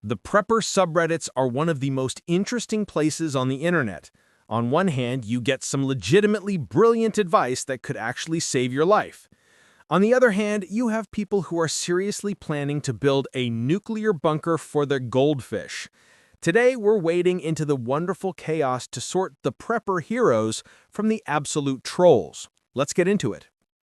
The prepper subreddits are one of the most interesting places on the internet. On one hand, you get some legitimately brilliant advice that could actually save your life. On the other hand, you have people who are seriously planning to build a nuclear bunker for their goldfish. Today, we're wading into the wonderful chaos to sort the prepper heroes from the absolute trolls. Let's get into it.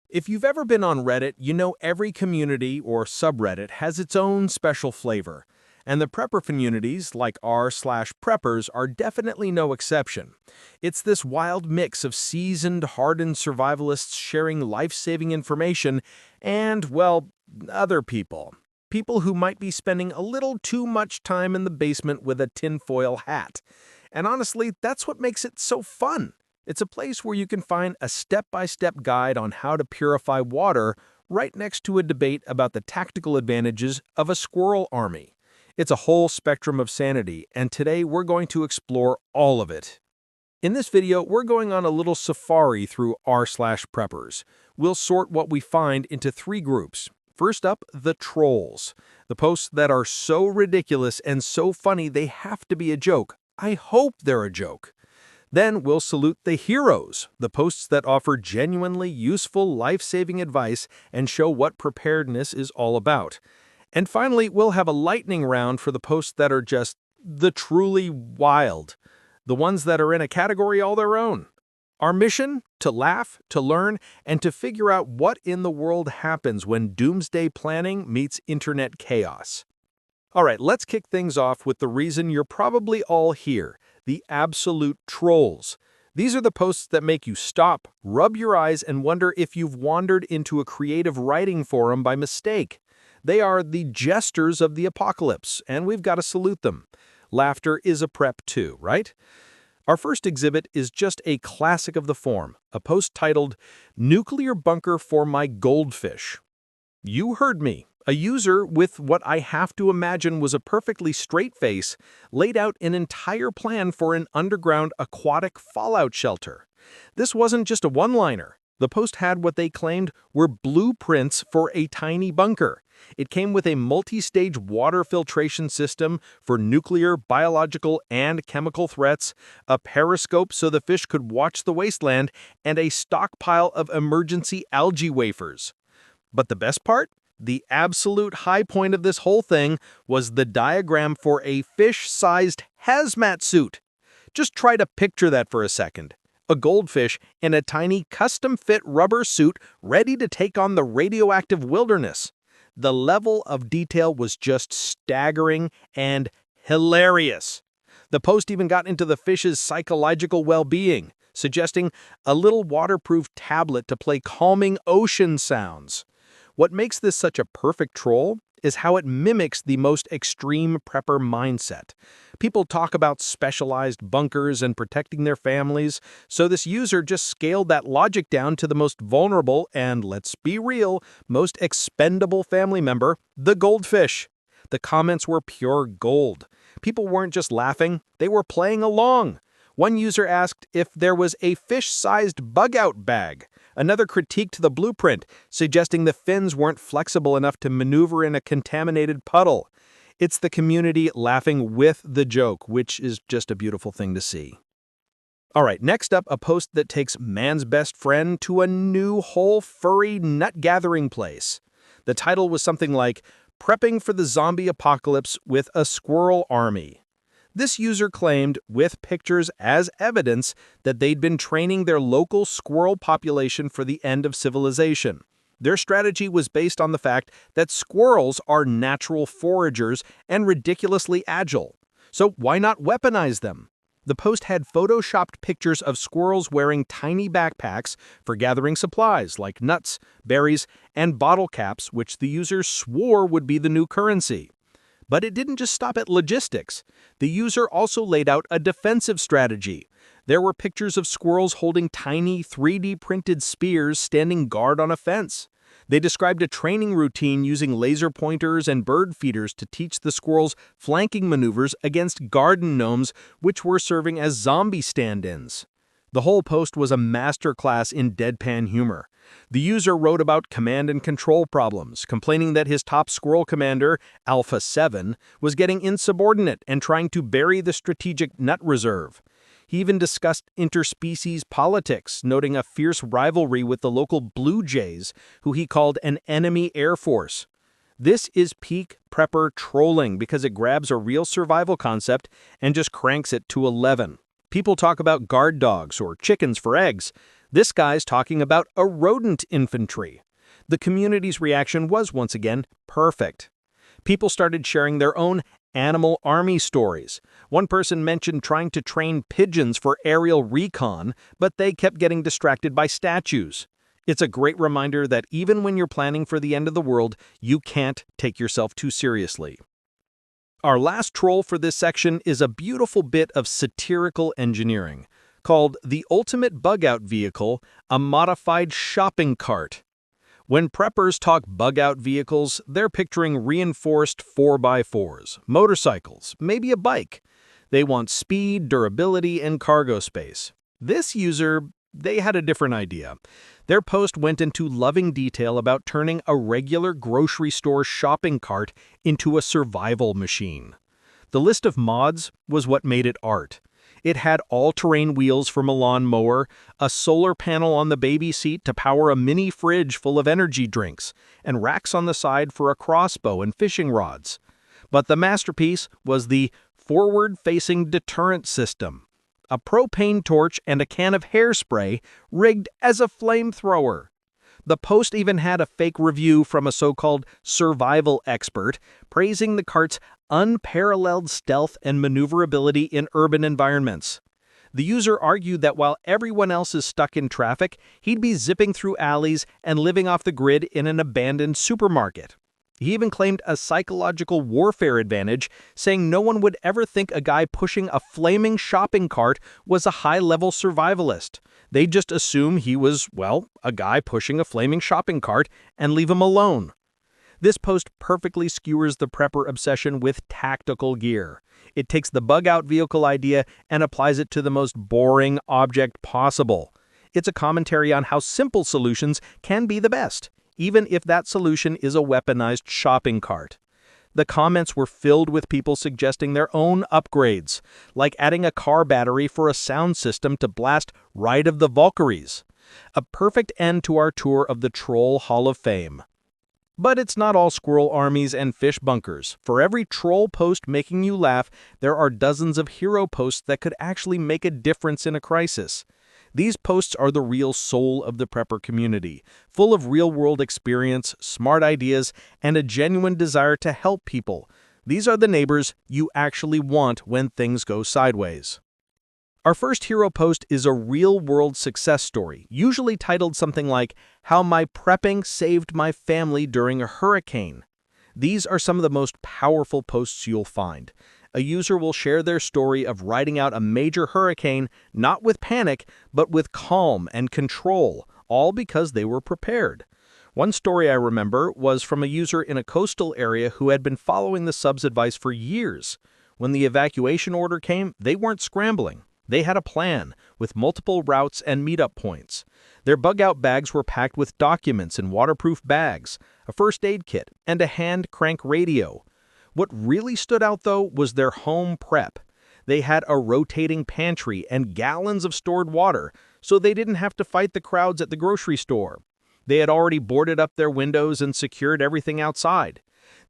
If you've ever been on Reddit, you know every community or subreddit has its own special flavor. And the prepper communities, like r/preppers, are definitely no exception. It's this wild mix of seasoned, hardened survivalists sharing life-saving information and, well, other people. People who might be spending a little too much time in the basement with a tinfoil hat. And honestly, that's what makes it so fun. It's a place where you can find a step-by-step guide on how to purify water right next to a debate about the tactical advantages of a squirrel army. It's a whole spectrum of sanity, and today we're going to explore all of it. In this video, we're going on a little safari through r/preppers. We'll sort what we find into three groups. First up, the trolls. The posts that are so ridiculous and so funny they have to be a joke. I hope they're a joke. Then we'll salute the heroes, the posts that offer genuinely useful, life-saving advice and show what preparedness is all about. And finally, we'll have a lightning round for the posts that are just the truly wild, the ones that are in a category all their own. Our mission? To laugh, to learn, and to figure out what in the world happens when doomsday planning meets internet chaos. All right, let's kick things off with the reason you're probably all here, the absolute trolls. These are the posts that make you stop, rub your eyes, and wonder if you've wandered into a creative writing forum by mistake. They are the jesters of the apocalypse, and we've got to salute them. Laughter is a prep too, right? Our first exhibit is just a classic of the form, a post titled, "Nuclear Bunker for My Goldfish." You heard me. A user with what I have to imagine was a perfectly straight face laid out an entire plan for an underground aquatic fallout shelter. This wasn't just a one-liner. The post had what they claimed were blueprints for a tiny bunker. It came with a multi-stage water filtration system for nuclear, biological, and chemical threats, a periscope so the fish could watch the wasteland, and a stockpile of emergency algae wafers. But the best part? The absolute high point of this whole thing was the diagram for a fish-sized hazmat suit. Just try to picture that for a second. A goldfish in a tiny custom-fit rubber suit ready to take on the radioactive wilderness. The level of detail was just staggering and hilarious. The post even got into the fish's psychological well-being, suggesting a little waterproof tablet to play calming ocean sounds. What makes this such a perfect troll is how it mimics the most extreme prepper mindset. People talk about specialized bunkers and protecting their families, so this user just scaled that logic down to the most vulnerable and, let's be real, most expendable family member, the goldfish. The comments were pure gold. People weren't just laughing, they were playing along. One user asked if there was a fish-sized bug-out bag. Another critiqued the blueprint, suggesting the fins weren't flexible enough to maneuver in a contaminated puddle. It's the community laughing with the joke, which is just a beautiful thing to see. All right, next up, a post that takes man's best friend to a new whole furry nut-gathering place. The title was something like, "Prepping for the Zombie Apocalypse with a Squirrel Army." This user claimed, with pictures as evidence, that they'd been training their local squirrel population for the end of civilization. Their strategy was based on the fact that squirrels are natural foragers and ridiculously agile. So why not weaponize them? The post had photoshopped pictures of squirrels wearing tiny backpacks for gathering supplies like nuts, berries, and bottle caps, which the user swore would be the new currency. But it didn't just stop at logistics. The user also laid out a defensive strategy. There were pictures of squirrels holding tiny 3D printed spears standing guard on a fence. They described a training routine using laser pointers and bird feeders to teach the squirrels flanking maneuvers against garden gnomes, which were serving as zombie stand-ins. The whole post was a masterclass in deadpan humor. The user wrote about command and control problems, complaining that his top squirrel commander, Alpha 7, was getting insubordinate and trying to bury the strategic nut reserve. He even discussed interspecies politics, noting a fierce rivalry with the local Blue Jays, who he called an enemy air force. This is peak prepper trolling because it grabs a real survival concept and just cranks it to 11. People talk about guard dogs or chickens for eggs. This guy's talking about a rodent infantry. The community's reaction was, once again, perfect. People started sharing their own animal army stories. One person mentioned trying to train pigeons for aerial recon, but they kept getting distracted by statues. It's a great reminder that even when you're planning for the end of the world, you can't take yourself too seriously. Our last troll for this section is a beautiful bit of satirical engineering, called the ultimate bug-out vehicle, a modified shopping cart. When preppers talk bug-out vehicles, they're picturing reinforced 4x4s, motorcycles, maybe a bike. They want speed, durability, and cargo space. This user, they had a different idea. Their post went into loving detail about turning a regular grocery store shopping cart into a survival machine. The list of mods was what made it art. It had all-terrain wheels from a lawn mower, a solar panel on the baby seat to power a mini fridge full of energy drinks, and racks on the side for a crossbow and fishing rods. But the masterpiece was the forward-facing deterrent system. A propane torch and a can of hairspray rigged as a flamethrower. The post even had a fake review from a so-called survival expert praising the cart's unparalleled stealth and maneuverability in urban environments. The user argued that while everyone else is stuck in traffic, he'd be zipping through alleys and living off the grid in an abandoned supermarket. He even claimed a psychological warfare advantage, saying no one would ever think a guy pushing a flaming shopping cart was a high-level survivalist. They'd just assume he was, well, a guy pushing a flaming shopping cart and leave him alone. This post perfectly skewers the prepper obsession with tactical gear. It takes the bug-out vehicle idea and applies it to the most boring object possible. It's a commentary on how simple solutions can be the best, even if that solution is a weaponized shopping cart. The comments were filled with people suggesting their own upgrades, like adding a car battery for a sound system to blast Ride of the Valkyries. A perfect end to our tour of the Troll Hall of Fame. But it's not all squirrel armies and fish bunkers. For every troll post making you laugh, there are dozens of hero posts that could actually make a difference in a crisis. These posts are the real soul of the prepper community, full of real-world experience, smart ideas, and a genuine desire to help people. These are the neighbors you actually want when things go sideways. Our first hero post is a real-world success story, usually titled something like, "How My Prepping Saved My Family During a Hurricane." These are some of the most powerful posts you'll find. A user will share their story of riding out a major hurricane, not with panic, but with calm and control, all because they were prepared. One story I remember was from a user in a coastal area who had been following the sub's advice for years. When the evacuation order came, they weren't scrambling. They had a plan, with multiple routes and meetup points. Their bug-out bags were packed with documents in waterproof bags, a first aid kit, and a hand crank radio. What really stood out, though, was their home prep. They had a rotating pantry and gallons of stored water, so they didn't have to fight the crowds at the grocery store. They had already boarded up their windows and secured everything outside.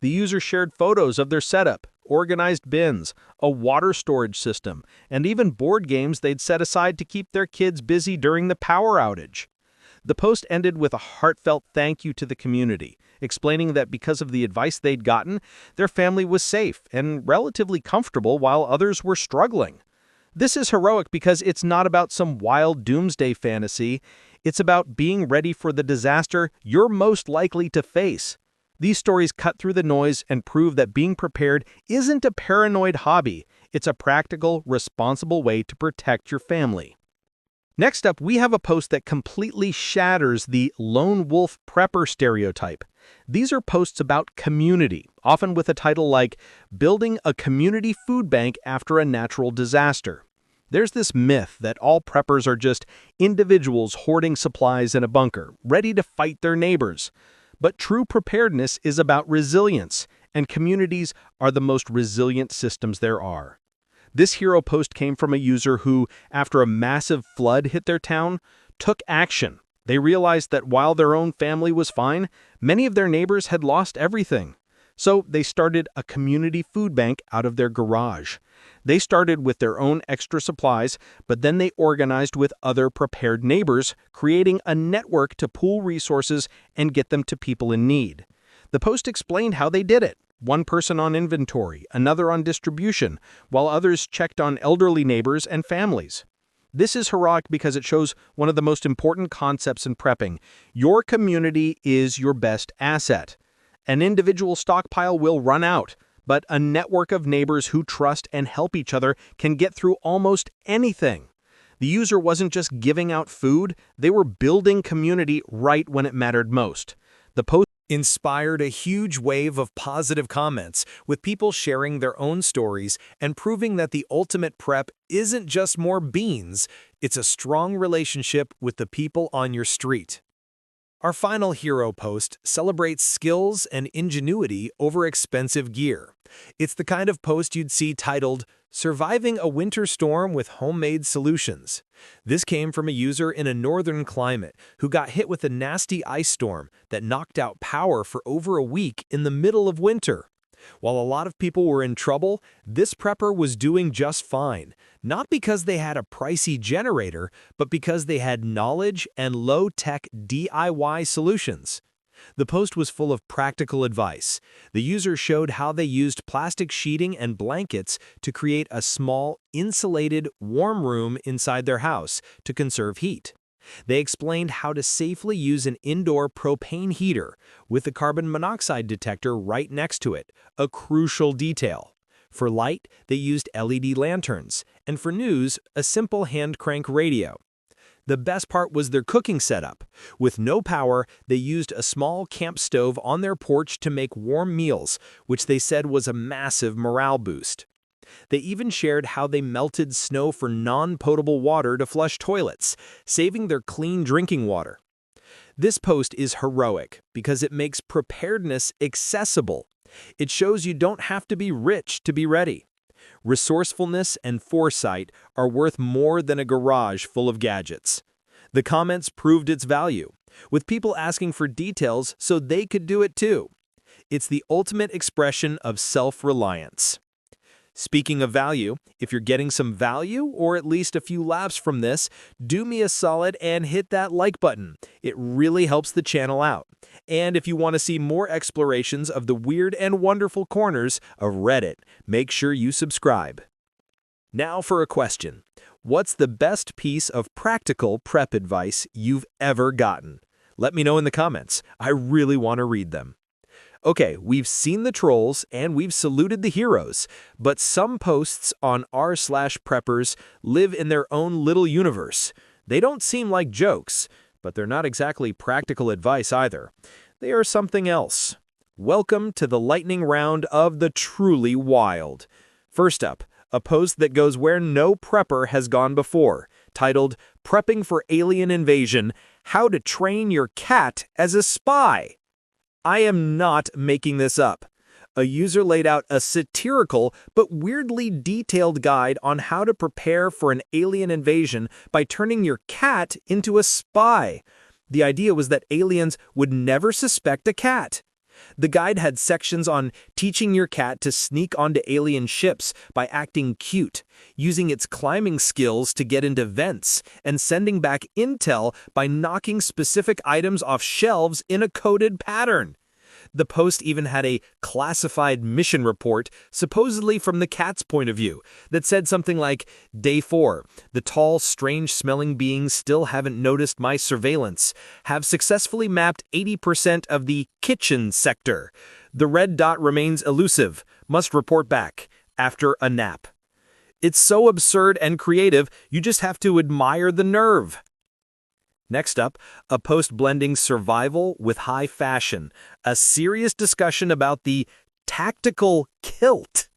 The user shared photos of their setup, organized bins, a water storage system, and even board games they'd set aside to keep their kids busy during the power outage. The post ended with a heartfelt thank you to the community, explaining that because of the advice they'd gotten, their family was safe and relatively comfortable while others were struggling. This is heroic because it's not about some wild doomsday fantasy. It's about being ready for the disaster you're most likely to face. These stories cut through the noise and prove that being prepared isn't a paranoid hobby. It's a practical, responsible way to protect your family. Next up, we have a post that completely shatters the lone wolf prepper stereotype. These are posts about community, often with a title like, "Building a Community Food Bank After a Natural Disaster." There's this myth that all preppers are just individuals hoarding supplies in a bunker, ready to fight their neighbors. But true preparedness is about resilience, and communities are the most resilient systems there are. This hero post came from a user who, after a massive flood hit their town, took action. They realized that while their own family was fine, many of their neighbors had lost everything. So they started a community food bank out of their garage. They started with their own extra supplies, but then they organized with other prepared neighbors, creating a network to pool resources and get them to people in need. The post explained how they did it. One person on inventory, another on distribution, while others checked on elderly neighbors and families. This is heroic because it shows one of the most important concepts in prepping. Your community is your best asset. An individual stockpile will run out, but a network of neighbors who trust and help each other can get through almost anything. The user wasn't just giving out food, they were building community right when it mattered most. The post inspired a huge wave of positive comments, with people sharing their own stories and proving that the ultimate prep isn't just more beans, it's a strong relationship with the people on your street. Our final hero post celebrates skills and ingenuity over expensive gear. It's the kind of post you'd see titled, "Surviving a Winter Storm with Homemade Solutions." This came from a user in a northern climate who got hit with a nasty ice storm that knocked out power for over a week in the middle of winter. While a lot of people were in trouble, this prepper was doing just fine, not because they had a pricey generator, but because they had knowledge and low-tech DIY solutions. The post was full of practical advice. The user showed how they used plastic sheeting and blankets to create a small, insulated, warm room inside their house to conserve heat. They explained how to safely use an indoor propane heater with a carbon monoxide detector right next to it, a crucial detail. For light, they used LED lanterns, and for news, a simple hand crank radio. The best part was their cooking setup. With no power, they used a small camp stove on their porch to make warm meals, which they said was a massive morale boost. They even shared how they melted snow for non-potable water to flush toilets, saving their clean drinking water. This post is heroic because it makes preparedness accessible. It shows you don't have to be rich to be ready. Resourcefulness and foresight are worth more than a garage full of gadgets. The comments proved its value, with people asking for details so they could do it too. It's the ultimate expression of self-reliance. Speaking of value, if you're getting some value or at least a few laughs from this, do me a solid and hit that like button. It really helps the channel out. And if you want to see more explorations of the weird and wonderful corners of Reddit, make sure you subscribe. Now for a question. What's the best piece of practical prep advice you've ever gotten? Let me know in the comments. I really want to read them. Okay, we've seen the trolls and we've saluted the heroes, but some posts on r/preppers live in their own little universe. They don't seem like jokes, but they're not exactly practical advice either. They are something else. Welcome to the lightning round of the truly wild. First up, a post that goes where no prepper has gone before, titled, "Prepping for Alien Invasion, How to Train Your Cat as a Spy." I am not making this up. A user laid out a satirical but weirdly detailed guide on how to prepare for an alien invasion by turning your cat into a spy. The idea was that aliens would never suspect a cat. The guide had sections on teaching your cat to sneak onto alien ships by acting cute, using its climbing skills to get into vents, and sending back intel by knocking specific items off shelves in a coded pattern. The post even had a classified mission report, supposedly from the cat's point of view, that said something like, "Day 4, the tall, strange-smelling beings still haven't noticed my surveillance, have successfully mapped 80% of the kitchen sector. The red dot remains elusive, must report back, after a nap." It's so absurd and creative, you just have to admire the nerve. Next up, a post blending survival with high fashion, a serious discussion about the tactical kilt.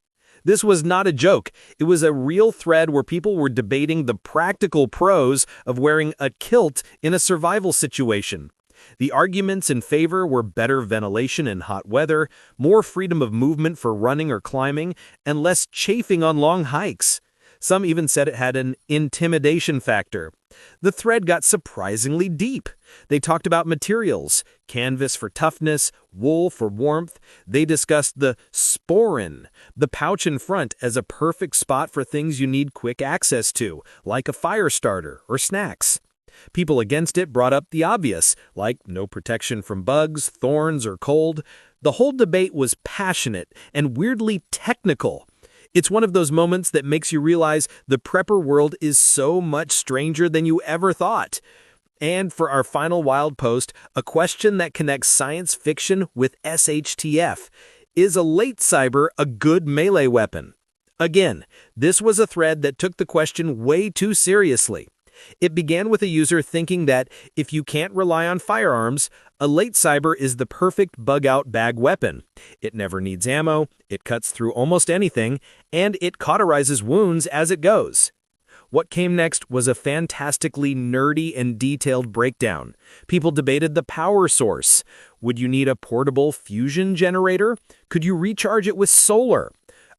This was not a joke. It was a real thread where people were debating the practical pros of wearing a kilt in a survival situation. The arguments in favor were better ventilation in hot weather, more freedom of movement for running or climbing, and less chafing on long hikes. Some even said it had an intimidation factor. The thread got surprisingly deep. They talked about materials, canvas for toughness, wool for warmth. They discussed the sporran, the pouch in front, as a perfect spot for things you need quick access to, like a fire starter or snacks. People against it brought up the obvious, like no protection from bugs, thorns, or cold. The whole debate was passionate and weirdly technical. It's one of those moments that makes you realize the prepper world is so much stranger than you ever thought. And for our final wild post, a question that connects science fiction with SHTF. Is a lightsaber a good melee weapon? Again, this was a thread that took the question way too seriously. It began with a user thinking that if you can't rely on firearms, a lightsaber is the perfect bug-out bag weapon. It never needs ammo, it cuts through almost anything, and it cauterizes wounds as it goes. What came next was a fantastically nerdy and detailed breakdown. People debated the power source. Would you need a portable fusion generator? Could you recharge it with solar?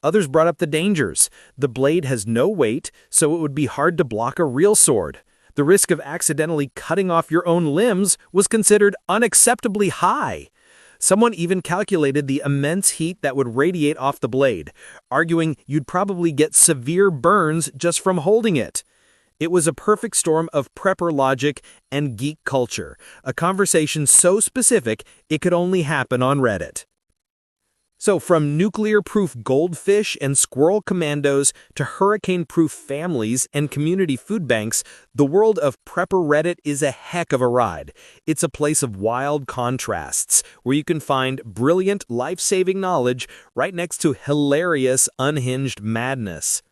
Others brought up the dangers. The blade has no weight, so it would be hard to block a real sword. The risk of accidentally cutting off your own limbs was considered unacceptably high. Someone even calculated the immense heat that would radiate off the blade, arguing you'd probably get severe burns just from holding it. It was a perfect storm of prepper logic and geek culture, a conversation so specific it could only happen on Reddit. So from nuclear-proof goldfish and squirrel commandos to hurricane-proof families and community food banks, the world of prepper Reddit is a heck of a ride. It's a place of wild contrasts, where you can find brilliant, life-saving knowledge right next to hilarious, unhinged madness.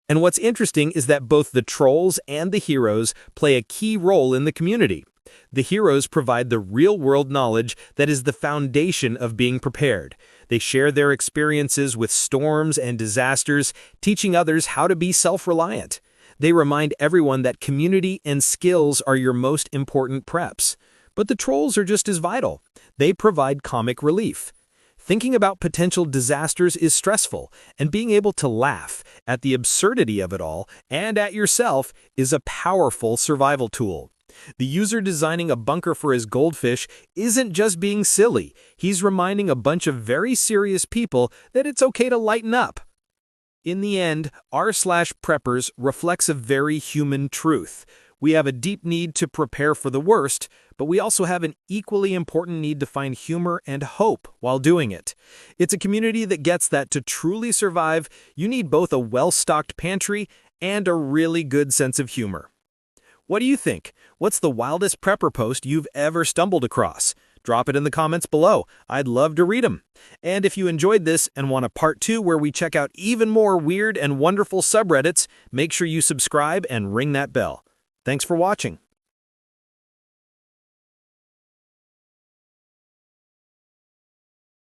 And what's interesting is that both the trolls and the heroes play a key role in the community. The heroes provide the real-world knowledge that is the foundation of being prepared. They share their experiences with storms and disasters, teaching others how to be self-reliant. They remind everyone that community and skills are your most important preps. But the trolls are just as vital. They provide comic relief. Thinking about potential disasters is stressful, and being able to laugh at the absurdity of it all and at yourself is a powerful survival tool. The user designing a bunker for his goldfish isn't just being silly. He's reminding a bunch of very serious people that it's okay to lighten up. In the end, r/preppers reflects a very human truth. We have a deep need to prepare for the worst, but we also have an equally important need to find humor and hope while doing it. It's a community that gets that to truly survive, you need both a well-stocked pantry and a really good sense of humor. What do you think? What's the wildest prepper post you've ever stumbled across? Drop it in the comments below. I'd love to read them. And if you enjoyed this and want a part 2 where we check out even more weird and wonderful subreddits, make sure you subscribe and ring that bell. Thanks for watching.